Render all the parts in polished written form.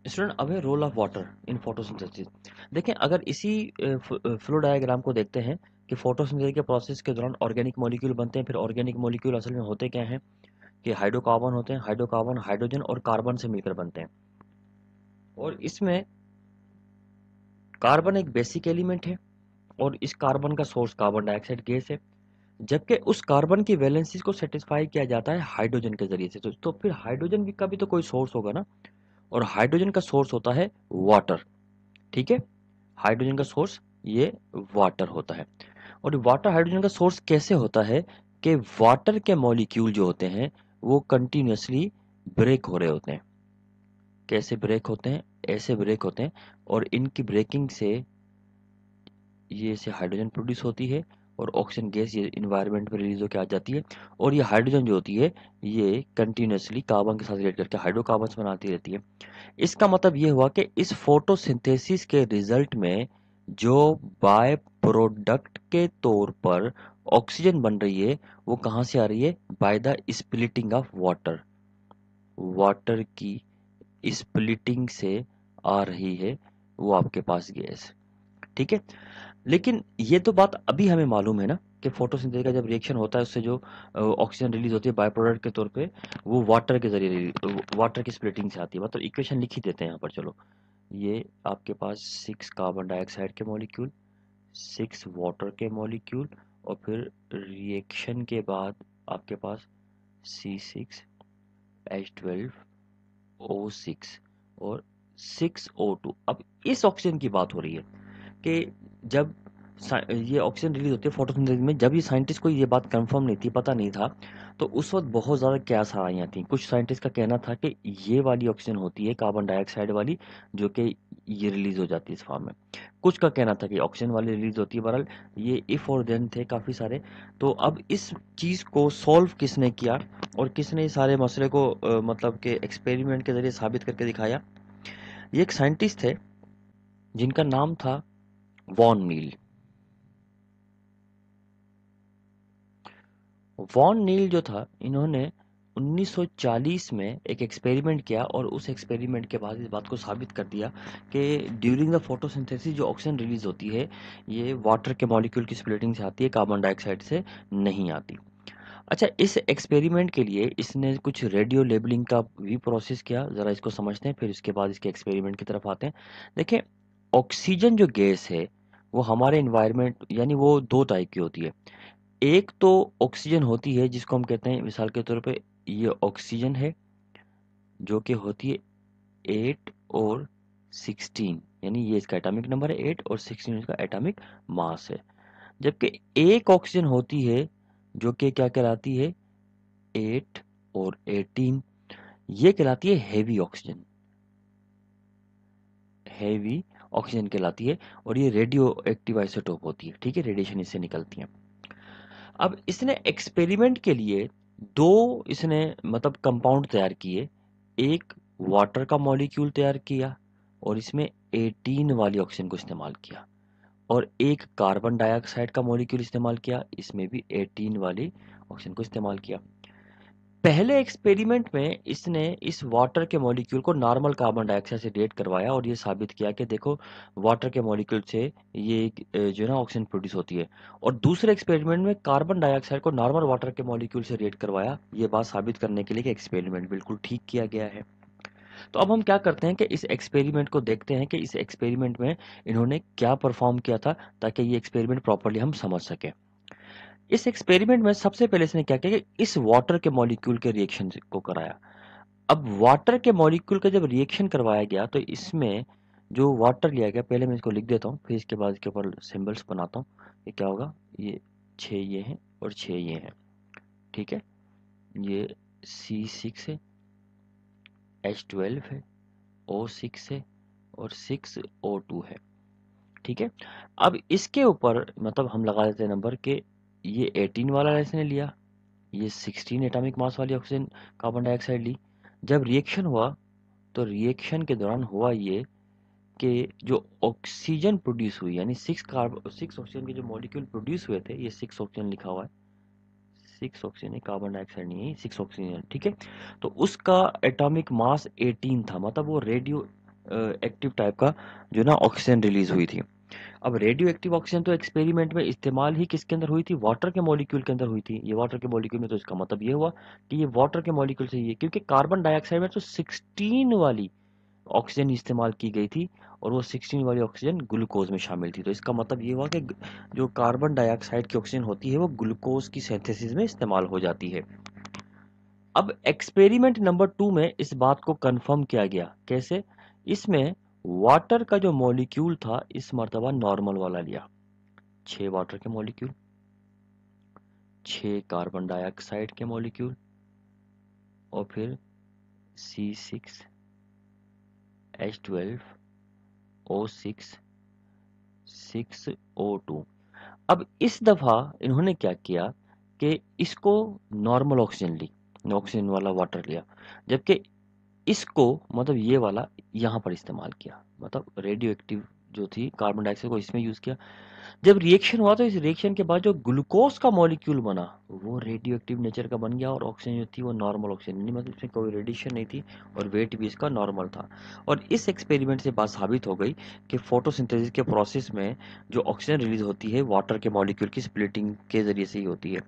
Student, अब है role of water in photosynthesis. देखें, अगर इसी फ्लो डायग्राम को देखते हैं कि फोटोसिंथेसिस के प्रोसेस के दौरान ऑर्गेनिक मॉलिक्यूल बनते हैं। फिर ऑर्गेनिक मॉलिक्यूल असल में होते क्या हैं कि हाइड्रोकार्बन होते हैं। हाइड्रोकार्बन हाइड्रोजन और कार्बन से मिलकर बनते हैं। और इसमें कार्बन एक बेसिक एलिमेंट है और इस कार्बन का सोर्स कार्बन डाइऑक्साइड गैस है। जबकि उस कार्बन की वैलेंसी को सेटिस्फाई किया जाता है हाइड्रोजन के जरिए से। तो फिर हाइड्रोजन का भी तो कोई सोर्स होगा ना। और हाइड्रोजन का सोर्स होता है वाटर। ठीक है, हाइड्रोजन का सोर्स ये वाटर होता है। और वाटर हाइड्रोजन का सोर्स कैसे होता है कि वाटर के मॉलिक्यूल जो होते हैं वो कंटिन्यूसली ब्रेक हो रहे होते हैं। कैसे ब्रेक होते हैं? ऐसे ब्रेक होते हैं और इनकी ब्रेकिंग से ये से हाइड्रोजन प्रोड्यूस होती है और ऑक्सीजन गैस ये इन्वायरमेंट में रिलीज होकर आ जाती है। और ये हाइड्रोजन जो होती है ये कंटिन्यूसली कार्बन के साथ रिएक्ट करके हाइड्रोकार्बन्स बनाती रहती है। इसका मतलब ये हुआ कि इस फोटोसिंथेसिस के रिजल्ट में जो बाय प्रोडक्ट के तौर पर ऑक्सीजन बन रही है वो कहाँ से आ रही है? By the splitting of water. Water की स्प्लिटिंग से आ रही है वो आपके पास गैस। ठीक है, लेकिन ये तो बात अभी हमें मालूम है ना कि फोटोसिंथेसिस का जब रिएक्शन होता है उससे जो ऑक्सीजन रिलीज होती है बाय प्रोडक्ट के तौर पे वो वाटर के जरिए वाटर की स्प्लिटिंग से आती है। मतलब इक्वेशन लिख ही देते हैं यहाँ पर। चलो, ये आपके पास 6 कार्बन डाइऑक्साइड के मॉलिक्यूल, 6 वाटर के मॉलिक्यूल और फिर रिएक्शन के बाद आपके पास C6H12O6 और 6O2। अब इस ऑक्सीजन की बात हो रही है कि जब ये ऑक्सीजन रिलीज होती है फोटोसिंथेसिस में, जब ये साइंटिस्ट को ये बात कंफर्म नहीं थी, पता नहीं था, तो उस वक्त बहुत ज़्यादा क्या आइयाँ थी। कुछ साइंटिस्ट का कहना था कि ये वाली ऑक्सीजन होती है कार्बन डाइऑक्साइड वाली जो कि ये रिलीज हो जाती है इस फॉर्म में। कुछ का कहना था कि ऑक्सीजन वाली रिलीज होती है। बहरहाल ये इफ और देन थे काफ़ी सारे। तो अब इस चीज़ को सॉल्व किसने किया और किसने इस सारे मसले को मतलब कि एक्सपेरिमेंट के जरिए साबित करके दिखाया? ये एक साइंटिस्ट थे जिनका नाम था वॉन नील। वॉन नील जो था, इन्होंने 1940 में एक एक्सपेरिमेंट किया और उस एक्सपेरिमेंट के बाद इस बात को साबित कर दिया कि ड्यूरिंग द फोटोसिंथेसिस जो ऑक्सीजन रिलीज होती है ये वाटर के मॉलिक्यूल की स्प्लिटिंग से आती है, कार्बन डाइऑक्साइड से नहीं आती। अच्छा, इस एक्सपेरिमेंट के लिए इसने कुछ रेडियो लेबलिंग का भी प्रोसेस किया। ज़रा इसको समझते हैं, फिर इसके बाद इसके एक्सपेरिमेंट की तरफ आते हैं। देखें, ऑक्सीजन जो गैस है वो हमारे इन्वायरमेंट यानी वो दो टाइप की होती है। एक तो ऑक्सीजन होती है जिसको हम कहते हैं, मिसाल के तौर पे ये ऑक्सीजन है जो कि होती है 8 और 16, यानी ये इसका एटॉमिक नंबर है 8 और 16 इसका एटॉमिक मास है। जबकि एक ऑक्सीजन होती है जो कि क्या कहलाती है? 8 और 18, ये कहलाती है हैवी ऑक्सीजन। हैवी ऑक्सीजन कहलाती है और ये रेडियो एक्टिव आइसोटोप होती है। ठीक है, रेडिएशन इससे निकलती है। अब इसने एक्सपेरिमेंट के लिए दो इसने मतलब कंपाउंड तैयार किए। एक वाटर का मॉलिक्यूल तैयार किया और इसमें 18 वाली ऑक्सीजन को इस्तेमाल किया और एक कार्बन डाइऑक्साइड का मॉलिक्यूल इस्तेमाल किया, इसमें भी 18 वाली ऑक्सीजन को इस्तेमाल किया। पहले एक्सपेरिमेंट में इसने इस वाटर के मॉलिक्यूल को नॉर्मल कार्बन डाइऑक्साइड से रिएक्ट करवाया और ये साबित किया कि देखो वाटर के मॉलिक्यूल से ये जो है ना ऑक्सीजन प्रोड्यूस होती है। और दूसरे एक्सपेरिमेंट में कार्बन डाइऑक्साइड को नॉर्मल वाटर के मॉलिक्यूल से रिएक्ट करवाया, ये बात साबित करने के लिए कि एक्सपेरिमेंट बिल्कुल ठीक किया गया है। तो अब हम क्या करते हैं कि इस एक्सपेरिमेंट को देखते हैं कि इस एक्सपेरिमेंट में इन्होंने क्या परफॉर्म किया था ताकि ये एक्सपेरिमेंट प्रॉपरली हम समझ सकें। इस एक्सपेरिमेंट में सबसे पहले इसने क्या किया कि इस वाटर के मॉलिक्यूल के रिएक्शन को कराया। अब वाटर के मॉलिक्यूल का जब रिएक्शन करवाया गया तो इसमें जो वाटर लिया गया, पहले मैं इसको लिख देता हूँ फिर इसके बाद इसके ऊपर सिंबल्स बनाता हूँ। ये क्या होगा? ये 6 ये हैं और 6 ये हैं। ठीक है, ये C6 है, H12 है, O6 है और 6O2 है। ठीक है, अब इसके ऊपर मतलब हम लगा देते हैं नंबर के ये 18 वाला इसने लिया, ये 16 एटॉमिक मास वाली ऑक्सीजन कार्बन डाइऑक्साइड ली। जब रिएक्शन हुआ तो रिएक्शन के दौरान हुआ ये कि जो ऑक्सीजन प्रोड्यूस हुई यानी 6 ऑक्सीजन के जो मॉलिक्यूल प्रोड्यूस हुए थे, ये 6 ऑक्सीजन लिखा हुआ है, 6 ऑक्सीजन है, कार्बन डाइऑक्साइड नहीं है, 6 ऑक्सीजन। ठीक है, तो उसका एटॉमिक मास 18 था, मतलब वो रेडियो एक्टिव टाइप का जो ना ऑक्सीजन रिलीज हुई थी। अब रेडियो एक्टिव ऑक्सीजन तो एक्सपेरिमेंट में इस्तेमाल ही किसके अंदर हुई थी, वाटर के मॉलिक्यूल के अंदर हुई थी। ये वाटर के मॉलिक्यूल में, तो इसका मतलब ये हुआ कि ये वाटर के मॉलिक्यूल से ही है, क्योंकि कार्बन डाइऑक्साइड में तो 16 वाली ऑक्सीजन इस्तेमाल की गई थी और वो 16 वाली ऑक्सीजन ग्लूकोज में शामिल थी। तो इसका मतलब ये हुआ कि जो कार्बन डाइऑक्साइड की ऑक्सीजन होती है वो ग्लूकोज की सिंथेसिस में इस्तेमाल हो जाती है। अब एक्सपेरिमेंट नंबर 2 में इस बात को कंफर्म किया गया। कैसे? इसमें वाटर का जो मॉलिक्यूल था इस मर्तबा नॉर्मल वाला लिया, 6 वाटर के मॉलिक्यूल, 6 कार्बन डाइऑक्साइड के मॉलिक्यूल और फिर C6H12O6 6O2। अब इस दफा इन्होंने क्या किया कि इसको नॉर्मल ऑक्सीजन ली, ऑक्सीजन वाला वाटर लिया, जबकि इसको मतलब ये वाला यहाँ पर इस्तेमाल किया, मतलब रेडियो एक्टिव जो थी कार्बन डाइऑक्साइड को इसमें यूज किया। जब रिएक्शन हुआ तो इस रिएक्शन के बाद जो ग्लूकोज का मॉलिक्यूल बना वो रेडियो एक्टिव नेचर का बन गया और ऑक्सीजन जो थी वो नॉर्मल ऑक्सीजन नहीं, मतलब इसमें कोई रेडिएशन नहीं थी और वेट भी इसका नॉर्मल था। और इस एक्सपेरिमेंट से बात साबित हो गई कि फोटोसिंथेसिस के प्रोसेस में जो ऑक्सीजन रिलीज होती है वाटर के मॉलिक्यूल की स्प्लिटिंग के जरिए से ही होती है।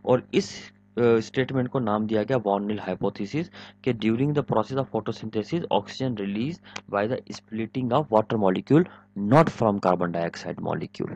और इस स्टेटमेंट को नाम दिया गया वॉन नील हाइपोथेसिस कि during the process of photosynthesis oxygen release by the splitting of water molecule, not from carbon dioxide molecule.